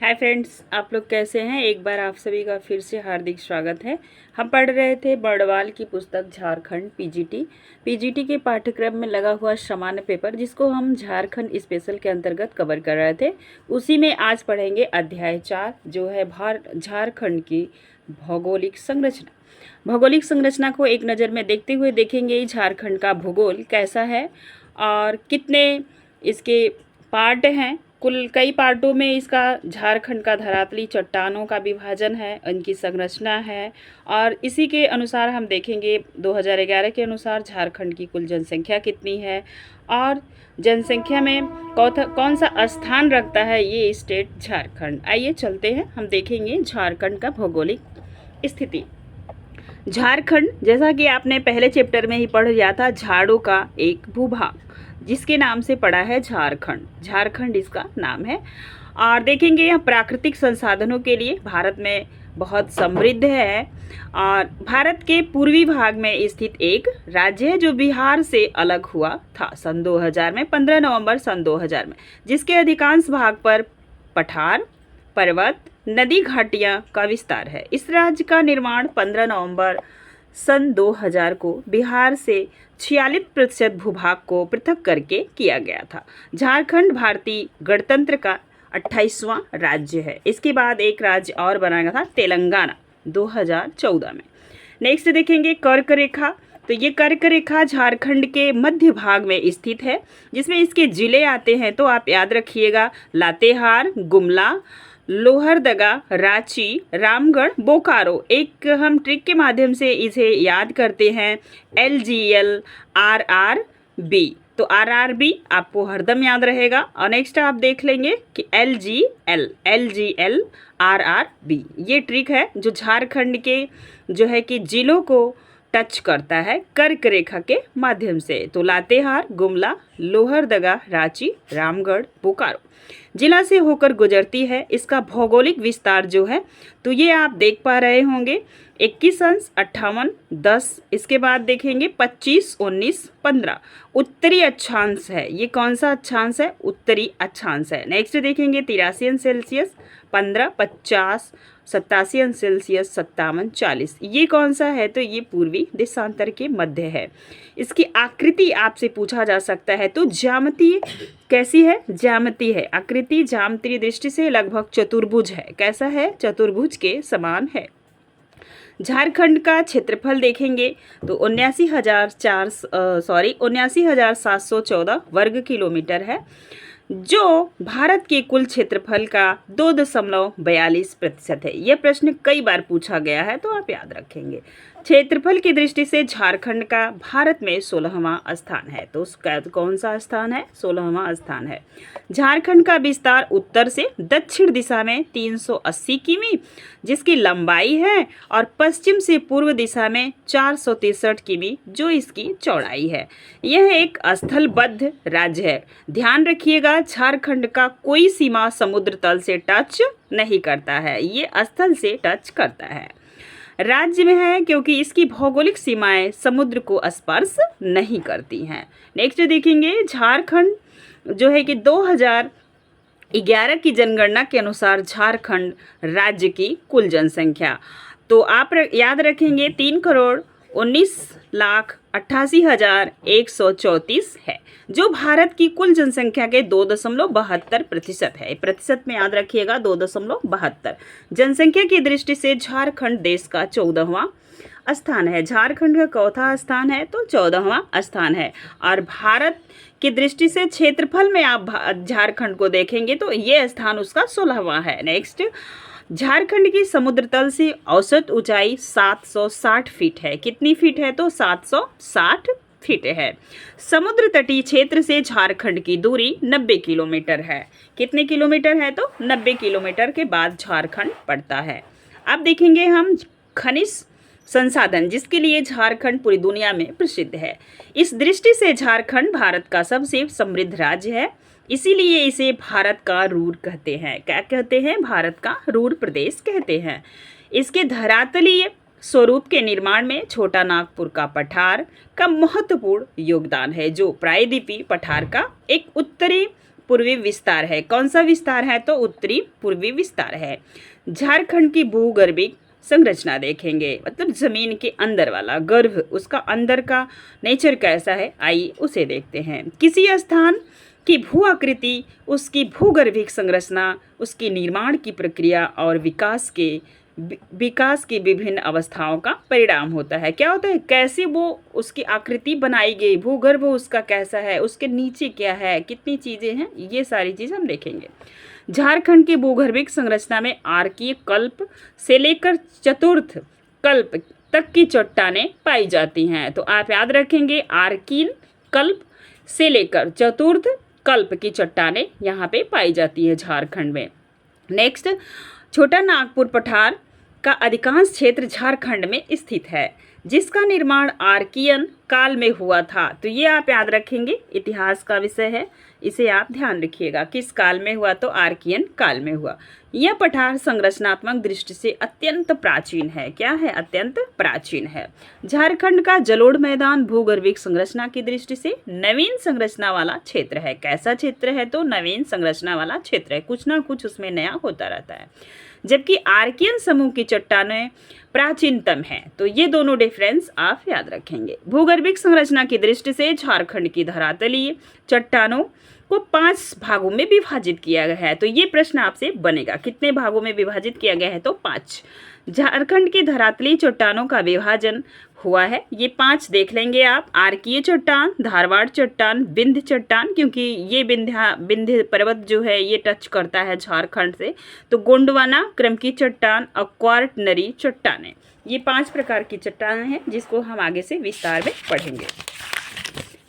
Hi friends, आप लोग कैसे हैं। एक बार आप सभी का फिर से हार्दिक स्वागत है। हम पढ़ रहे थे बर्डवाल की पुस्तक झारखंड पीजीटी के पाठ्यक्रम में लगा हुआ सामान्य पेपर, जिसको हम झारखंड स्पेशल के अंतर्गत कवर कर रहे थे। उसी में आज पढ़ेंगे अध्याय 4, जो है झारखंड की भौगोलिक संरचना। भौगोलिक संरचना को एक नज़र में देखते हुए देखेंगे झारखंड का भूगोल कैसा है और कितने इसके पार्ट हैं। कुल कई पार्टों में इसका झारखंड का धरातली चट्टानों का विभाजन है, उनकी संरचना है। और इसी के अनुसार हम देखेंगे 2011 के अनुसार झारखंड की कुल जनसंख्या कितनी है और जनसंख्या में कौन सा स्थान रखता है ये स्टेट झारखंड। आइए चलते हैं, हम देखेंगे झारखंड का भौगोलिक स्थिति। झारखंड, जैसा कि आपने पहले चैप्टर में ही पढ़ लिया था, झाड़ों का एक भूभाग जिसके नाम से पड़ा है झारखंड इसका नाम है। और देखेंगे यह प्राकृतिक संसाधनों के लिए भारत में बहुत समृद्ध है और भारत के पूर्वी भाग में स्थित एक राज्य है जो बिहार से अलग हुआ था सन 2000 में, 15 नवंबर सन 2000 में, जिसके अधिकांश भाग पर पठार, पर्वत, नदी घाटियां का विस्तार है। इस राज्य का निर्माण 15 नवंबर सन 2000 को बिहार से 46% भूभाग को पृथक करके किया गया था। झारखंड भारतीय गणतंत्र का 28वां राज्य है। इसके बाद एक राज्य और बनाया था, तेलंगाना, 2014 में। नेक्स्ट देखेंगे कर्क रेखा। तो ये कर्क रेखा झारखंड के मध्य भाग में स्थित है, जिसमें इसके जिले आते हैं। तो आप याद रखिएगा, लातेहार, गुमला, लोहरदगा, रांची, रामगढ़, बोकारो। एक हम ट्रिक के माध्यम से इसे याद करते हैं, LGL RRB। तो RRB आपको हरदम याद रहेगा। और नेक्स्ट आप देख लेंगे कि LGL RRB। ये ट्रिक है जो झारखंड के जो है कि जिलों को टच करता है कर्क रेखा के माध्यम से। तो लातेहार, गुमला, लोहरदगा, रांची, रामगढ़, बोकारो जिला से होकर गुजरती है। इसका भौगोलिक विस्तार जो है, तो ये आप देख पा रहे होंगे, 21 अंश 58 10। इसके बाद देखेंगे 25 19 15 उत्तरी अक्षांश है। ये कौन सा अक्षांश है? उत्तरी अक्षांश है। नेक्स्ट देखेंगे 83 अंश सेल्सियस 15 50 87 अंश सेल्सियस 57 40। ये कौन सा है? तो ये पूर्वी देशांतर के मध्य है। इसकी आकृति आपसे पूछा जा सकता है, तो ज्यामितीय कैसी है? ज्यामितीय है। आकृति ज्यामितीय दृष्टि से लगभग चतुर्भुज है। कैसा है? चतुर्भुज के समान है। झारखंड का क्षेत्रफल देखेंगे तो 79,714 वर्ग किलोमीटर है, जो भारत के कुल क्षेत्रफल का 2.42% है। यह प्रश्न कई बार पूछा गया है, तो आप याद रखेंगे। क्षेत्रफल की दृष्टि से झारखंड का भारत में 16वां स्थान है। तो उसका कौन सा स्थान है? 16वां स्थान है। झारखंड का विस्तार उत्तर से दक्षिण दिशा में 380 किमी जिसकी लंबाई है, और पश्चिम से पूर्व दिशा में 463 किमी जो इसकी चौड़ाई है। यह एक स्थलबद्ध राज्य है। ध्यान रखिएगा, झारखंड का कोई सीमा समुद्र तल से टच नहीं करता है, ये स्थल से टच करता है। राज्य में है क्योंकि इसकी भौगोलिक सीमाएं समुद्र को स्पर्श नहीं करती हैं। नेक्स्ट देखेंगे, झारखंड जो है कि 2011 की जनगणना के अनुसार झारखंड राज्य की कुल जनसंख्या, तो आप याद रखेंगे 3,19,88,134 है, जो भारत की कुल जनसंख्या के 2.72% है। प्रतिशत में याद रखिएगा 2.72। जनसंख्या की दृष्टि से झारखंड देश का 14वां स्थान है। झारखंड का चौथा स्थान है, तो 14वां स्थान है। और भारत की दृष्टि से क्षेत्रफल में आप झारखंड को देखेंगे तो ये स्थान उसका 16वां है। नेक्स्ट, झारखंड की समुद्र तल से औसत ऊंचाई 760 फीट है। कितनी फीट है? तो 760 फीट है। समुद्र तटीय क्षेत्र से झारखंड की दूरी 90 किलोमीटर है। कितने किलोमीटर है? तो 90 किलोमीटर के बाद झारखंड पड़ता है। अब देखेंगे हम खनिज संसाधन, जिसके लिए झारखंड पूरी दुनिया में प्रसिद्ध है। इस दृष्टि से झारखंड भारत का सबसे समृद्ध राज्य है, इसीलिए इसे भारत का रूर कहते हैं। क्या कहते हैं? भारत का रूर प्रदेश कहते हैं। इसके धरातलीय स्वरूप के निर्माण में छोटा नागपुर का पठार का महत्वपूर्ण योगदान है, जो प्रायद्वीपीय पठार का एक उत्तरी पूर्वी विस्तार है। कौन सा विस्तार है? तो उत्तरी पूर्वी विस्तार है। झारखंड की भूगर्भिक संरचना देखेंगे, मतलब जमीन के अंदर वाला गर्भ, उसका अंदर का नेचर कैसा है, आइए उसे देखते हैं। किसी स्थान की भू आकृति, उसकी भूगर्भिक संरचना, उसकी निर्माण की प्रक्रिया और विकास की विभिन्न अवस्थाओं का परिणाम होता है। क्या होता है? कैसे वो उसकी आकृति बनाई गई, भूगर्भ उसका कैसा है, उसके नीचे क्या है, कितनी चीज़ें हैं, ये सारी चीज़ हम देखेंगे। झारखंड की भूगर्भिक संरचना में आर्कीय कल्प से लेकर चतुर्थ कल्प तक की चट्टानें पाई जाती हैं। तो आप याद रखेंगे, आर्कीय कल्प से लेकर चतुर्थ कल्प की चट्टानें यहाँ पे पाई जाती है झारखंड में। नेक्स्ट, छोटा नागपुर पठार का अधिकांश क्षेत्र झारखंड में स्थित है, जिसका निर्माण आर्कियन काल में हुआ था। तो ये आप याद रखेंगे, इतिहास का विषय है, इसे आप ध्यान रखिएगा। किस काल में हुआ? तो आर्कियन काल में हुआ। यह पठार संरचनात्मक दृष्टि से अत्यंत प्राचीन है। क्या है? अत्यंत प्राचीन है। झारखंड का जलोढ़ मैदान भूगर्भिक संरचना की दृष्टि से नवीन संरचना वाला क्षेत्र है। कैसा क्षेत्र है? तो नवीन संरचना वाला क्षेत्र है, कुछ ना कुछ उसमें नया होता रहता है। जबकि आर्कियन समूह की चट्टानें प्राचीनतम है। तो ये दोनों डिफरेंस आप याद रखेंगे। भूगर्भिक संरचना की दृष्टि से झारखंड की धरातलीय चट्टानों को 5 भागों में विभाजित किया गया है। तो ये प्रश्न आपसे बनेगा, कितने भागों में विभाजित किया गया है? तो 5। झारखंड की धरातलीय चट्टानों का विभाजन हुआ है, ये 5 देख लेंगे आप। आर्कीय चट्टान, धारवाड़ चट्टान, विंध्य चट्टान, क्योंकि ये विंध्य पर्वत जो है ये टच करता है झारखंड से, तो गोंडवाना क्रम की चट्टान और क्वार्टनरी चट्टानें, ये 5 प्रकार की चट्टानें हैं जिसको हम आगे से विस्तार में पढ़ेंगे।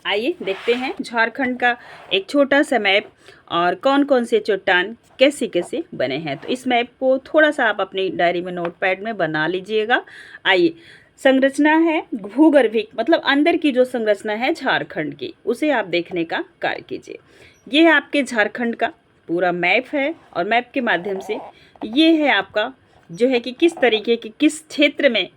आइए देखते हैं झारखंड का एक छोटा सा मैप और कौन कौन से चट्टान कैसे कैसे बने हैं। तो इस मैप को थोड़ा सा आप अपनी डायरी में, नोटपैड में बना लीजिएगा। आइए, संरचना है भूगर्भिक, मतलब अंदर की जो संरचना है झारखंड की, उसे आप देखने का कार्य कीजिए। ये है आपके झारखंड का पूरा मैप है, और मैप के माध्यम से ये है आपका जो है कि किस तरीके की किस क्षेत्र में,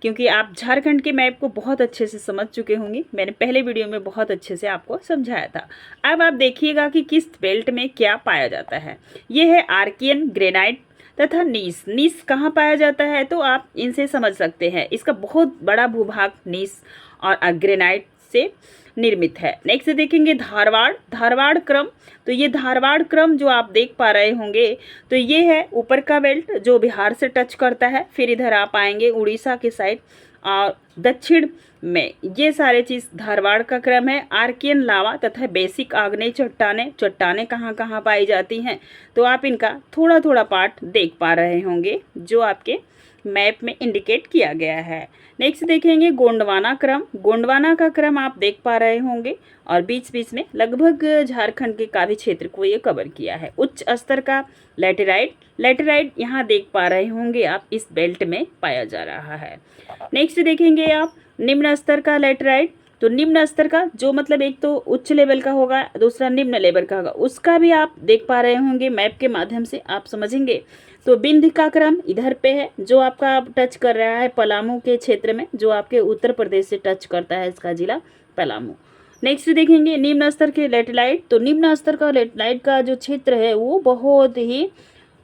क्योंकि आप झारखंड के मैप को बहुत अच्छे से समझ चुके होंगे, मैंने पहले वीडियो में बहुत अच्छे से आपको समझाया था। अब आप देखिएगा कि किस बेल्ट में क्या पाया जाता है। ये है आर्कियन, ग्रेनाइट तथा नीस। नीस कहाँ पाया जाता है? तो आप इनसे समझ सकते हैं, इसका बहुत बड़ा भूभाग नीस और ग्रेनाइट से निर्मित है। नेक्स्ट देखेंगे धारवाड़ क्रम। तो ये धारवाड़ क्रम जो आप देख पा रहे होंगे, तो ये है ऊपर का बेल्ट जो बिहार से टच करता है, फिर इधर आप आएंगे उड़ीसा के साइड, और दक्षिण में ये सारे चीज़ धारवाड़ का क्रम है। आर्कियन लावा तथा बेसिक आग्नेय चट्टानें कहाँ कहाँ पाई जाती हैं, तो आप इनका थोड़ा थोड़ा पार्ट देख पा रहे होंगे जो आपके मैप में इंडिकेट किया गया है। नेक्स्ट देखेंगे गोंडवाना क्रम। गोंडवाना का क्रम आप देख पा रहे होंगे, और बीच बीच में लगभग झारखंड के काफी क्षेत्र को ये कवर किया है। उच्च स्तर का लेटेराइट यहाँ देख पा रहे होंगे आप, इस बेल्ट में पाया जा रहा है। नेक्स्ट देखेंगे आप निम्न स्तर का लेटेराइट। तो निम्न स्तर का जो मतलब एक तो उच्च लेवल का होगा, दूसरा निम्न लेवल का होगा, उसका भी आप देख पा रहे होंगे मैप के माध्यम से, आप समझेंगे। तो विंध्य का क्रम इधर पे है, जो आपका टच कर रहा है पलामू के क्षेत्र में, जो आपके उत्तर प्रदेश से टच करता है, इसका जिला पलामू। नेक्स्ट देखेंगे निम्न स्तर के लेटेराइट। तो निम्न स्तर का लेटेराइट का जो क्षेत्र है वो बहुत ही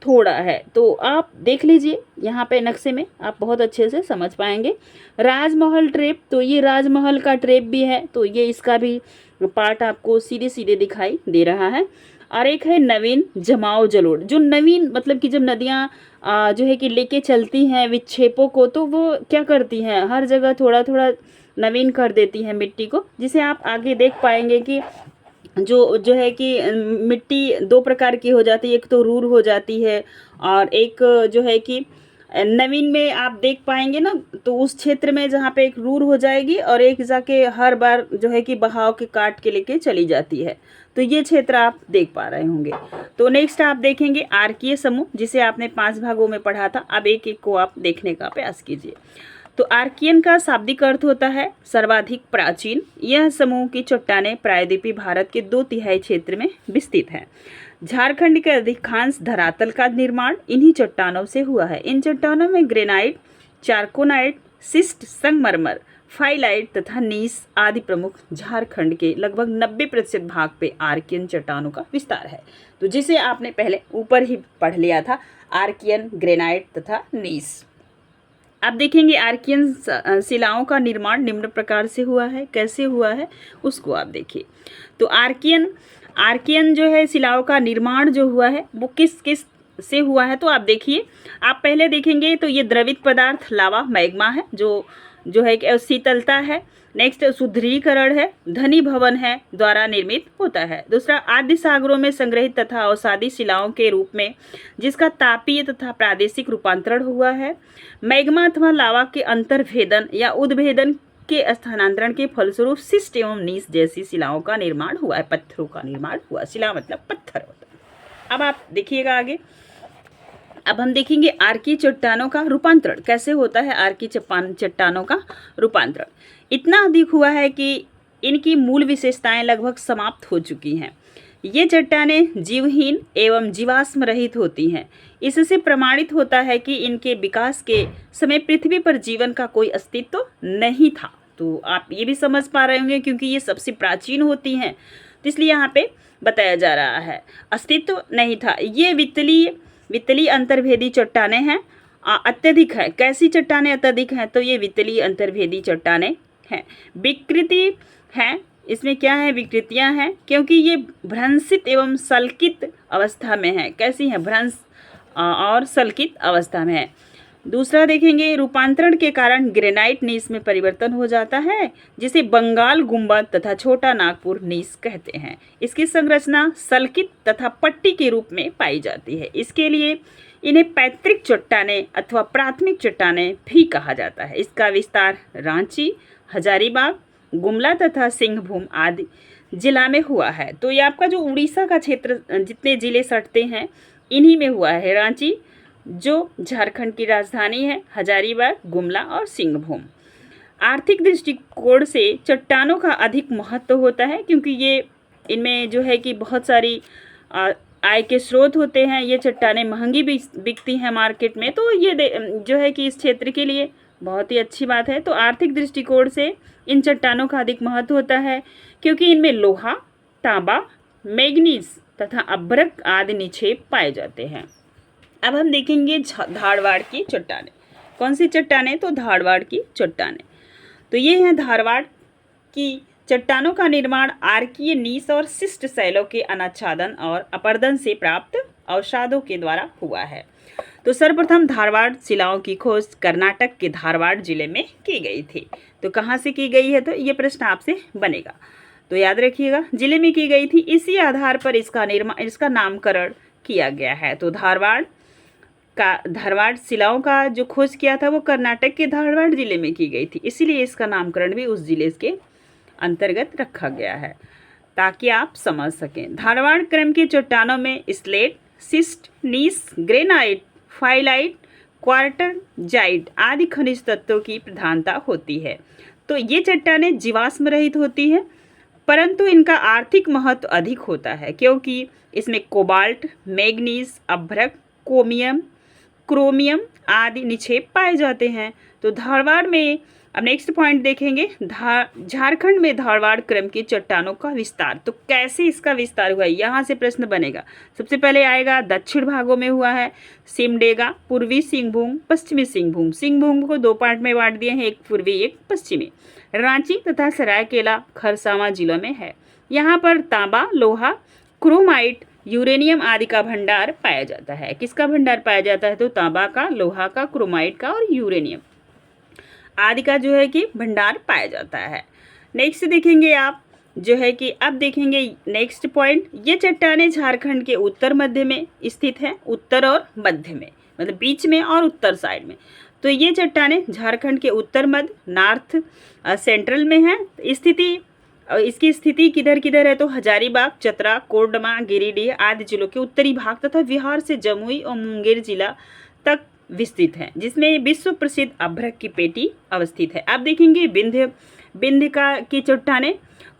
थोड़ा है, तो आप देख लीजिए यहाँ पे नक्शे में, आप बहुत अच्छे से समझ पाएंगे। राजमहल ट्रेप, तो ये राजमहल का ट्रेप भी है, तो ये इसका भी पार्ट आपको सीधे सीधे दिखाई दे रहा है। और एक है नवीन जमाव जलोढ़। जो नवीन मतलब कि जब नदियाँ जो है कि लेके चलती हैं विक्षेपों को, तो वो क्या करती हैं, हर जगह थोड़ा थोड़ा नवीन कर देती हैं मिट्टी को, जिसे आप आगे देख पाएंगे कि जो है कि मिट्टी 2 प्रकार की हो जाती है, एक तो रूर हो जाती है, और एक जो है कि नवीन में आप देख पाएंगे ना, तो उस क्षेत्र में जहाँ पे एक रूर हो जाएगी और एक जाके हर बार जो है कि बहाव के काट के लेके चली जाती है, तो ये क्षेत्र आप देख पा रहे होंगे। तो नेक्स्ट आप देखेंगे आर्कीय समूह, जिसे आपने 5 भागों में पढ़ा था, अब एक एक को आप देखने का प्रयास कीजिए। तो आर्कियन का शाब्दिक अर्थ होता है सर्वाधिक प्राचीन। यह समूह की चट्टानें प्रायद्वीपीय भारत के 2/3 क्षेत्र में विस्तृत हैं। झारखंड के अधिकांश धरातल का निर्माण इन्हीं चट्टानों से हुआ है। इन चट्टानों में ग्रेनाइट, चारकोनाइट, शिस्ट, संगमरमर फाइलाइट तथा नीस आदि प्रमुख झारखंड के लगभग 90% भाग पे आर्कियन चट्टानों का विस्तार है। तो जिसे आपने पहले ऊपर ही पढ़ लिया था, आर्कियन, ग्रेनाइट तथा नीस। अब देखेंगे आर्कियन शिलाओं का निर्माण निम्न प्रकार से हुआ है। कैसे हुआ है उसको आप देखिए। तो आर्कियन जो है शिलाओं का निर्माण जो हुआ है वो किस किस से हुआ है, तो आप देखिए। आप पहले देखेंगे तो ये द्रवित पदार्थ लावा मैग्मा है, जो है कि शीतलता है। नेक्स्ट सुदृढ़ीकरण है, धनी भवन है द्वारा निर्मित होता है। दूसरा आद्य सागरों में संग्रहित तथा अवसादी शिलाओं के रूप में जिसका तापीय तथा प्रादेशिक रूपांतरण हुआ है। मैग्मा अथवा लावा के अंतर्भेदन या उद्भेदन के स्थानांतरण के फलस्वरूप शिस्ट एवं नीस जैसी शिलाओं का निर्माण हुआ है, पत्थरों का निर्माण हुआ। शिला मतलब पत्थर होता है। अब आप देखिएगा आगे। अब हम देखेंगे आर्की चट्टानों का रूपांतरण कैसे होता है। आर्की चट्टानों का रूपांतरण इतना अधिक हुआ है कि इनकी मूल विशेषताएं लगभग समाप्त हो चुकी हैं। ये चट्टानें जीवहीन एवं जीवाश्म रहित होती हैं। इससे प्रमाणित होता है कि इनके विकास के समय पृथ्वी पर जीवन का कोई अस्तित्व नहीं था। तो आप ये भी समझ पा रहे होंगे क्योंकि ये सबसे प्राचीन होती हैं, तो इसलिए यहाँ पे बताया जा रहा है अस्तित्व नहीं था। ये वित्तलीय अंतर्भेदी चट्टानें हैं, अत्यधिक है। कैसी चट्टानें अत्यधिक हैं, तो ये वित्तलीय अंतर्भेदी चट्टानें हैं। विकृति हैं, इसमें क्या है, विकृतियां हैं, क्योंकि ये भ्रंशित एवं सल्कित अवस्था में है। कैसी हैं, भ्रंश और सल्कित अवस्था में है। दूसरा देखेंगे रूपांतरण के कारण ग्रेनाइट नीस में परिवर्तन हो जाता है, जिसे बंगाल गुंबद तथा छोटा नागपुर नीस कहते हैं। इसकी संरचना सल्कित तथा पट्टी के रूप में पाई जाती है। इसके लिए इन्हें पैतृक चट्टानें अथवा प्राथमिक चट्टानें भी कहा जाता है। इसका विस्तार रांची, हजारीबाग, गुमला तथा सिंहभूम आदि जिला में हुआ है। तो ये आपका जो उड़ीसा का क्षेत्र जितने जिले सटते हैं इन्हीं में हुआ है। रांची जो झारखंड की राजधानी है, हजारीबाग, गुमला और सिंहभूम। आर्थिक दृष्टिकोण से चट्टानों का अधिक महत्व होता है क्योंकि ये इनमें जो है कि बहुत सारी आय के स्रोत होते हैं। ये चट्टानें महंगी भी बिकती हैं मार्केट में, तो ये जो है कि इस क्षेत्र के लिए बहुत ही अच्छी बात है। तो आर्थिक दृष्टिकोण से इन चट्टानों का अधिक महत्व होता है क्योंकि इनमें लोहा, तांबा, मैग्नीज तथा अभ्रक आदि निक्षेप पाए जाते हैं। अब हम देखेंगे धारवाड़ की चट्टानें। कौन सी चट्टानें, तो धारवाड़ की चट्टानें। तो ये हैं धारवाड़ की चट्टानों का निर्माण आर्कीय नीस और शिष्ट शैलों के अनाच्छादन और अपरदन से प्राप्त अवसादों के द्वारा हुआ है। तो सर्वप्रथम धारवाड़ शिलाओं की खोज कर्नाटक के धारवाड़ जिले में की गई थी। तो कहाँ से की गई है, तो ये प्रश्न आपसे बनेगा, तो याद रखिएगा जिले में की गई थी। इसी आधार पर इसका नामकरण किया गया है। तो धारवाड़ शिलाओं का जो खोज किया था वो कर्नाटक के धारवाड़ जिले में की गई थी, इसीलिए इसका नामकरण भी उस जिले के अंतर्गत रखा गया है ताकि आप समझ सकें। धारवाड़ क्रम की चट्टानों में स्लेट, शिस्ट, नीस, ग्रेनाइट, फाइलाइट, क्वार्टरजाइट आदि खनिज तत्वों की प्रधानता होती है। तो ये चट्टानें जीवाश्म रहित होती हैं, परंतु इनका आर्थिक महत्व अधिक होता है क्योंकि इसमें कोबाल्ट, मैग्नीज, अभ्रक, क्रोमियम आदि निक्षेप पाए जाते हैं। तो धारवाड़ में अब नेक्स्ट पॉइंट देखेंगे, झारखंड में धारवाड़ क्रम की चट्टानों का विस्तार। तो कैसे इसका विस्तार हुआ है, यहाँ से प्रश्न बनेगा। सबसे पहले आएगा दक्षिण भागों में हुआ है, सिमडेगा, पूर्वी सिंहभूम, पश्चिमी सिंहभूम। सिंहभूम को दो पार्ट में बांट दिए हैं, एक पूर्वी एक पश्चिमी। रांची तथा सरायकेला, खरसावां जिलों में है। यहाँ पर तांबा, लोहा, क्रोमाइट, यूरेनियम आदि का भंडार पाया जाता है। किसका भंडार पाया जाता है, तो तांबा का, लोहा का, क्रोमाइट का और यूरेनियम आदि का जो है कि भंडार पाया जाता है। नेक्स्ट देखेंगे आप जो है कि अब देखेंगे नेक्स्ट पॉइंट, ये चट्टानें झारखंड के उत्तर मध्य में स्थित है, उत्तर और मध्य में, मतलब बीच में और उत्तर साइड में। तो ये चट्टानें झारखंड के उत्तर मध्य, नॉर्थ सेंट्रल में है स्थिति। इसकी स्थिति किधर किधर है, तो हजारीबाग, चतरा, कोडरमा, गिरिडीह आदि जिलों के उत्तरी भाग तथा बिहार से जमुई और मुंगेर जिला तक विस्तृत है, जिसमें विश्व प्रसिद्ध अभ्रक की पेटी अवस्थित है। अब देखेंगे विंध्य की चट्टानें।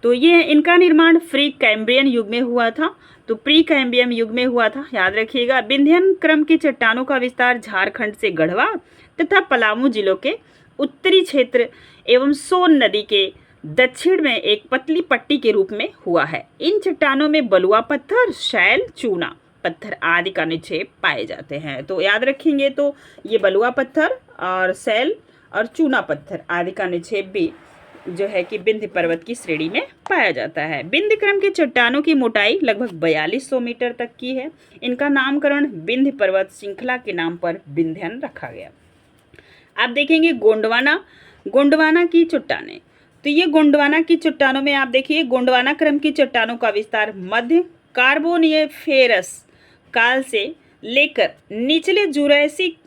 तो ये इनका निर्माण प्री कैम्ब्रियन युग में हुआ था। तो प्री कैम्ब्रियन युग में हुआ था, याद रखिएगा। विंध्यन क्रम की चट्टानों का विस्तार झारखंड से गढ़वा तथा पलामू जिलों के उत्तरी क्षेत्र एवं सोन नदी के दक्षिण में एक पतली पट्टी के रूप में हुआ है। इन चट्टानों में बलुआ पत्थर, शैल, चूना पत्थर आदि का निक्षेप पाए जाते हैं। तो याद रखेंगे, तो ये बलुआ पत्थर और शैल और चूना पत्थर आदि का निक्षेप भी जो है कि विंध्य पर्वत की श्रेणी में पाया जाता है। विंध्य क्रम की चट्टानों की मोटाई लगभग 4200 मीटर तक की है। इनका नामकरण विंध्य पर्वत श्रृंखला के नाम पर विंध्यन रखा गया। आप देखेंगे गोंडवाना की चट्टानें। तो ये गोंडवाना की चट्टानों में आप देखिए, गोंडवाना क्रम की चट्टानों का विस्तार मध्य कार्बोनिफेरस काल से लेकर निचले जुरैसिक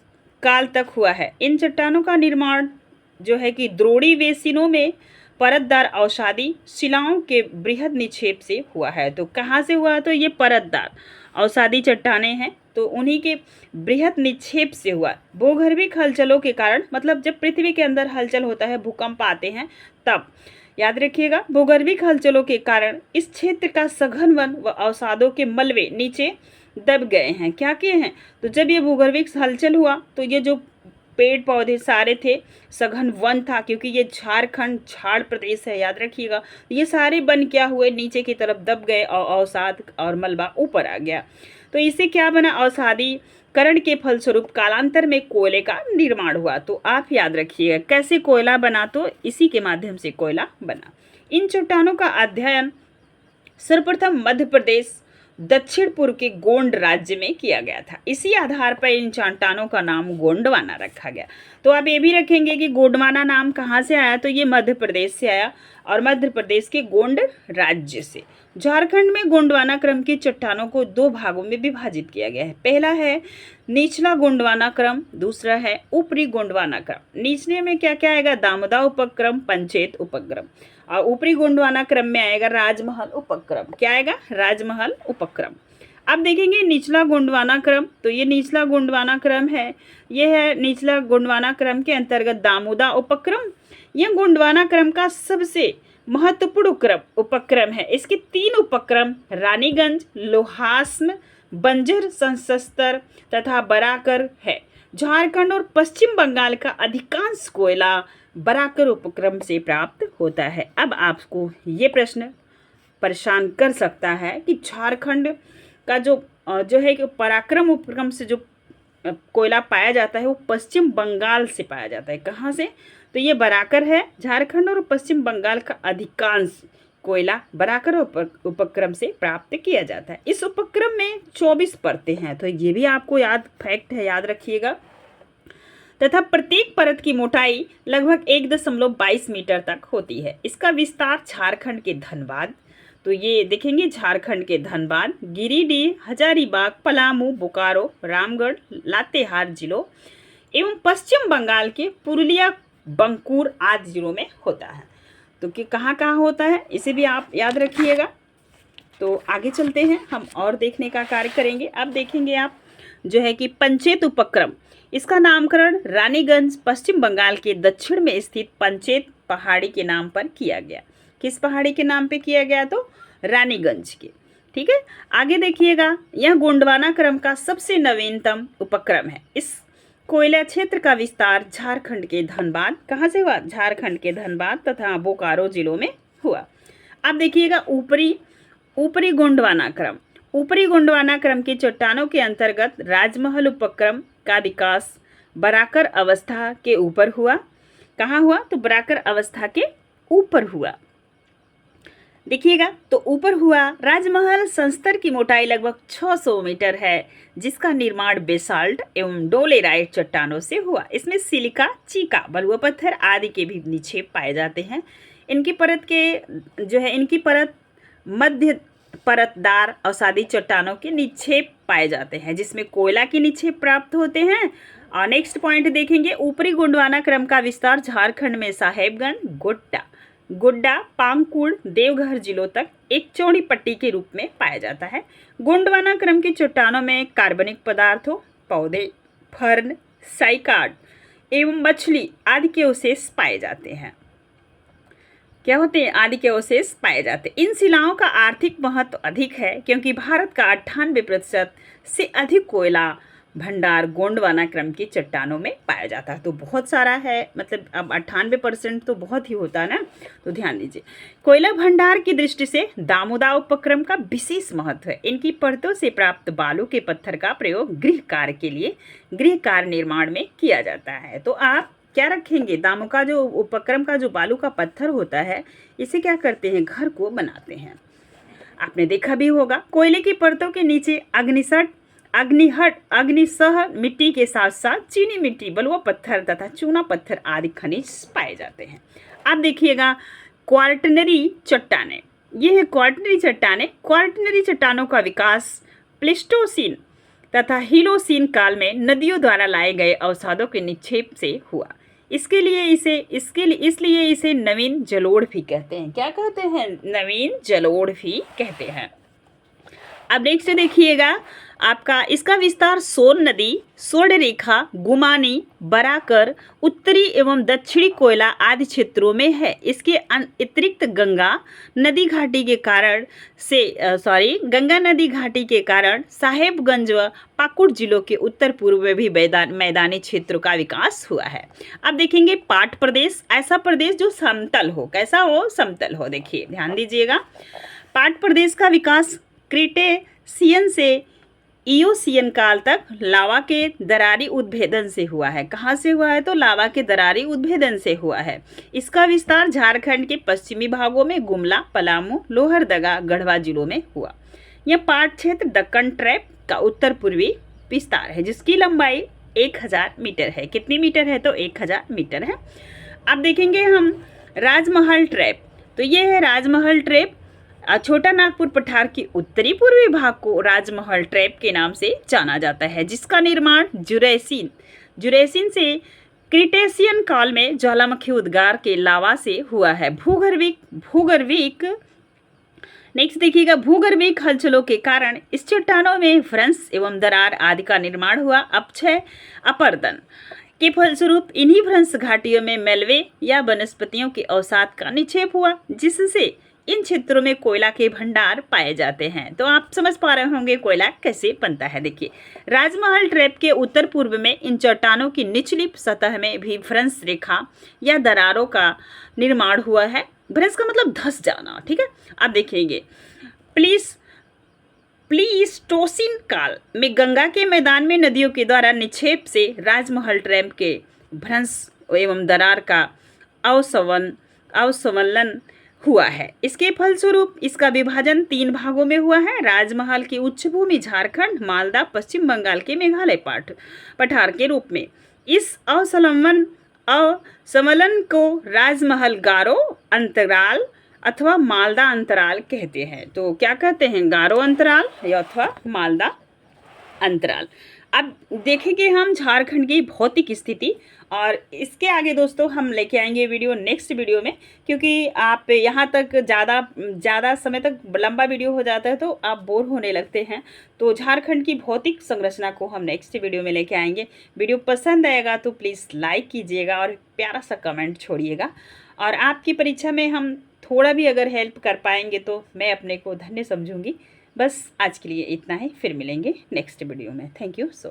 काल तक हुआ है। इन चट्टानों का निर्माण जो है कि द्रोणी बेसिनों में परतदार अवसादी शिलाओं के बृहद निक्षेप से हुआ है। तो कहाँ से हुआ? तो ये परतदार अवसादी चट्टानें हैं, तो उन्हीं के बृहद निक्षेप से हुआ। भूगर्भिक हलचलों के कारण, मतलब जब पृथ्वी के अंदर हलचल होता है, भूकंप आते हैं, तब याद रखिएगा, भूगर्भिक हलचलों के कारण इस क्षेत्र का सघन वन व अवसादों के मलबे नीचे दब गए हैं। क्या किए हैं? तो जब ये भूगर्भिक हलचल हुआ तो ये जो पेड़ पौधे सारे थे, सघन वन था, क्योंकि ये झारखंड झाड़ प्रदेश है, याद रखिएगा, ये सारे वन क्या हुए, नीचे की तरफ दब गए और अवसाद और मलबा ऊपर आ गया। तो इससे क्या बना? अवसादीकरण के फलस्वरूप कालांतर में कोयले का निर्माण हुआ। तो आप याद रखिएगा कैसे कोयला बना, तो इसी के माध्यम से कोयला बना। इन चट्टानों का अध्ययन सर्वप्रथम मध्य प्रदेश दक्षिण पूर्व के गोंड राज्य में किया गया था। इसी आधार पर इन चट्टानों का नाम गोंडवाना रखा गया। तो आप ये भी रखेंगे कि गोंडवाना नाम कहाँ से आया? तो ये मध्य प्रदेश से आया और मध्य प्रदेश के गोंड राज्य से। झारखंड में गोंडवाना क्रम की चट्टानों को दो भागों में विभाजित किया गया है। पहला है निचला गोंडवाना क्रम, दूसरा है ऊपरी गोंडवाना क्रम। निचले में क्या क्या आएगा? दामोदा उपक्रम, पंचेत उपक्रम, और ऊपरी गोंडवाना क्रम में आएगा राजमहल उपक्रम। क्या आएगा? राजमहल उपक्रम। अब देखेंगे निचला गोंडवाना क्रम। तो ये निचला गोंडवाना क्रम है, ये है निचला गोंडवाना क्रम के अंतर्गत दामोदा उपक्रम। यह गोंडवाना क्रम का सबसे महत्वपूर्ण उपक्रम है। इसके 3 उपक्रम रानीगंज, लोहास्म, बंजर संसस्तर तथा बराकर है। झारखंड और पश्चिम बंगाल का अधिकांश कोयला बराकर उपक्रम से प्राप्त होता है। अब आपको ये प्रश्न परेशान कर सकता है कि झारखंड का जो है कि पराक्रम उपक्रम से जो कोयला पाया जाता है वो पश्चिम बंगाल से पाया जाता है। कहाँ से? तो ये बराकर है। झारखंड और पश्चिम बंगाल का अधिकांश कोयला बराकर उपक्रम से प्राप्त किया जाता है। इस उपक्रम में 24 परतें हैं, तो ये भी आपको फैक्ट है, याद रखिएगा। तथा प्रत्येक परत की मोटाई लगभग 1.22 मीटर तक होती है। इसका विस्तार झारखंड के धनबाद, तो ये देखेंगे झारखंड के धनबाद, गिरिडीह, हजारीबाग, पलामू, बोकारो, रामगढ़, लातेहार जिलों एवं पश्चिम बंगाल के पुरुलिया, बंकुर आदि जिलों में होता है। तो कि कहाँ कहाँ होता है इसे भी आप याद रखिएगा। तो आगे चलते हैं, हम और देखने का कार्य करेंगे। अब देखेंगे आप जो है कि पंचेत उपक्रम, इसका नामकरण रानीगंज पश्चिम बंगाल के दक्षिण में स्थित पंचेत पहाड़ी के नाम पर किया गया। किस पहाड़ी के नाम पे किया गया? तो रानीगंज के। ठीक है, आगे देखिएगा, यह गोंडवाना क्रम का सबसे नवीनतम उपक्रम है। इस कोयला क्षेत्र का विस्तार झारखंड के धनबाद, कहाँ से हुआ? झारखंड के धनबाद तथा बोकारो जिलों में हुआ। अब देखिएगा ऊपरी गोंडवाना क्रम। ऊपरी गोंडवाना क्रम की चट्टानों के अंतर्गत राजमहल उपक्रम का विकास बराकर अवस्था के ऊपर हुआ। कहाँ हुआ? तो बराकर अवस्था के ऊपर हुआ। देखिएगा, तो ऊपर हुआ। राजमहल संस्तर की मोटाई लगभग 600 मीटर है, जिसका निर्माण बेसाल्ट एवं डोलेराइट चट्टानों से हुआ। इसमें सिलिका, चीका, बलुआ पत्थर आदि के भी निक्षेप पाए जाते हैं। इनकी परत मध्य परतदार अवसादी चट्टानों के निक्षेप पाए जाते हैं, जिसमें कोयला के निक्षेप प्राप्त होते हैं। और नेक्स्ट पॉइंट देखेंगे, ऊपरी गोंडवाना क्रम का विस्तार झारखंड में साहेबगंज, गोड्डा, पांकुड़, देवघर जिलों तक एक चौड़ी पट्टी के रूप में पाया जाता है। गोंडवाना क्रम की चट्टानों में कार्बनिक पदार्थों, पौधे, फर्न, साइकाड एवं मछली आदि के अवशेष पाए जाते हैं। क्या होते हैं? आदि के अवशेष पाए जाते हैं। इन शिलाओं का आर्थिक महत्व अधिक है, क्योंकि भारत का 98% से अधिक कोयला भंडार गोंडवाना क्रम की चट्टानों में पाया जाता है। तो बहुत सारा है, मतलब अब 98% तो बहुत ही होता है ना, तो ध्यान दीजिए। कोयला भंडार की दृष्टि से दामोदा उपक्रम का विशेष महत्व है। इनकी परतों से प्राप्त बालू के पत्थर का प्रयोग गृह कार्य के लिए, गृह कार्य निर्माण में किया जाता है। तो आप क्या रखेंगे, दामों का जो उपक्रम का जो बालू का पत्थर होता है, इसे क्या करते हैं, घर को बनाते हैं। आपने देखा भी होगा, कोयले की परतों के नीचे अग्निसह मिट्टी के साथ साथ चीनी मिट्टी, बलुआ पत्थर तथा चूना पत्थर आदि खनिज पाए जाते हैं। आप देखिएगा क्वार्टनरी चट्टानें, ये है क्वार्टनरी चट्टानें। क्वार्टनरी चट्टानों का विकास प्लेस्टोसीन तथा हीलोसीन काल में नदियों द्वारा लाए गए अवसादों के निक्षेप से हुआ। इसलिए इसे नवीन जलोढ़ भी कहते हैं। क्या कहते हैं, नवीन जलोढ़ भी कहते हैं। अब नेक्स्ट देखिएगा, आपका इसका विस्तार सोन नदी, स्वर्णरेखा, गुमानी, बराकर, उत्तरी एवं दक्षिणी कोयला आदि क्षेत्रों में है। इसके अतिरिक्त गंगा नदी घाटी के कारण साहेबगंज व पाकुड़ जिलों के उत्तर पूर्व में भी मैदानी क्षेत्रों का विकास हुआ है। अब देखेंगे पाट प्रदेश, ऐसा प्रदेश जो समतल हो, कैसा हो, समतल हो। देखिए ध्यान दीजिएगा, पाट प्रदेश का विकास क्रिटेशियन से इयोसियन काल तक लावा के दरारी उद्भेदन से हुआ है। कहाँ से हुआ है, तो लावा के दरारी उद्भेदन से हुआ है। इसका विस्तार झारखंड के पश्चिमी भागों में गुमला, पलामू, लोहरदगा, गढ़वा जिलों में हुआ। यह पाट क्षेत्र दक्कन ट्रैप का उत्तर पूर्वी विस्तार है, जिसकी लंबाई 1000 मीटर है। कितनी मीटर है, तो 1000 मीटर है। अब देखेंगे हम राजमहल ट्रैप, तो ये है राजमहल ट्रैप। छोटा नागपुर पठार के उत्तरी पूर्वी भाग को राजमहल ट्रैप के नाम से जाना जाता है, जिसका निर्माण जुरैसिन से क्रिटेशियन काल में ज्वालामुखी उद्गार के लावा से हुआ है। भूगर्भिक नेक्स्ट देखिएगा, भूगर्भिक हलचलों के कारण इस चट्टानों में भ्रंश एवं दरार आदि का निर्माण हुआ। अपक्षय अपरदन के फलस्वरूप इन्हीं भ्रंश घाटियों में मेलवे या वनस्पतियों के अवसाद का निक्षेप हुआ, जिससे इन क्षेत्रों में कोयला के भंडार पाए जाते हैं। तो आप समझ पा रहे होंगे कोयला कैसे बनता है। देखिए राजमहल ट्रैप के उत्तर पूर्व में इन चट्टानों की निचली सतह में भी भ्रंश रेखा या दरारों का निर्माण हुआ है। भ्रंश का मतलब धंस जाना, ठीक है। अब देखेंगे प्लीस्टोसीन काल में गंगा के मैदान में नदियों के द्वारा निक्षेप से राजमहल ट्रैप के भ्रंश एवं दरार का अवसंवलन हुआ है। इसके फलस्वरूप इसका विभाजन 3 भागों में हुआ है। राजमहल की उच्च भूमि झारखंड, मालदा, पश्चिम बंगाल के मेघालय पठार के रूप में। इस अवसंवलन को राजमहल गारो अंतराल अथवा मालदा अंतराल कहते हैं। तो क्या कहते हैं, गारो अंतराल या अथवा मालदा अंतराल। अब देखेंगे हम झारखंड की भौतिक स्थिति, और इसके आगे दोस्तों हम लेके आएंगे वीडियो नेक्स्ट वीडियो में, क्योंकि आप यहाँ तक ज़्यादा समय तक लंबा वीडियो हो जाता है तो आप बोर होने लगते हैं। तो झारखंड की भौतिक संरचना को हम नेक्स्ट वीडियो में लेके आएंगे। वीडियो पसंद आएगा तो प्लीज़ लाइक कीजिएगा और प्यारा सा कमेंट छोड़िएगा। और आपकी परीक्षा में हम थोड़ा भी अगर हेल्प कर पाएंगे तो मैं अपने को धन्य समझूंगी। बस आज के लिए इतना ही, फिर मिलेंगे नेक्स्ट वीडियो में। Thank you so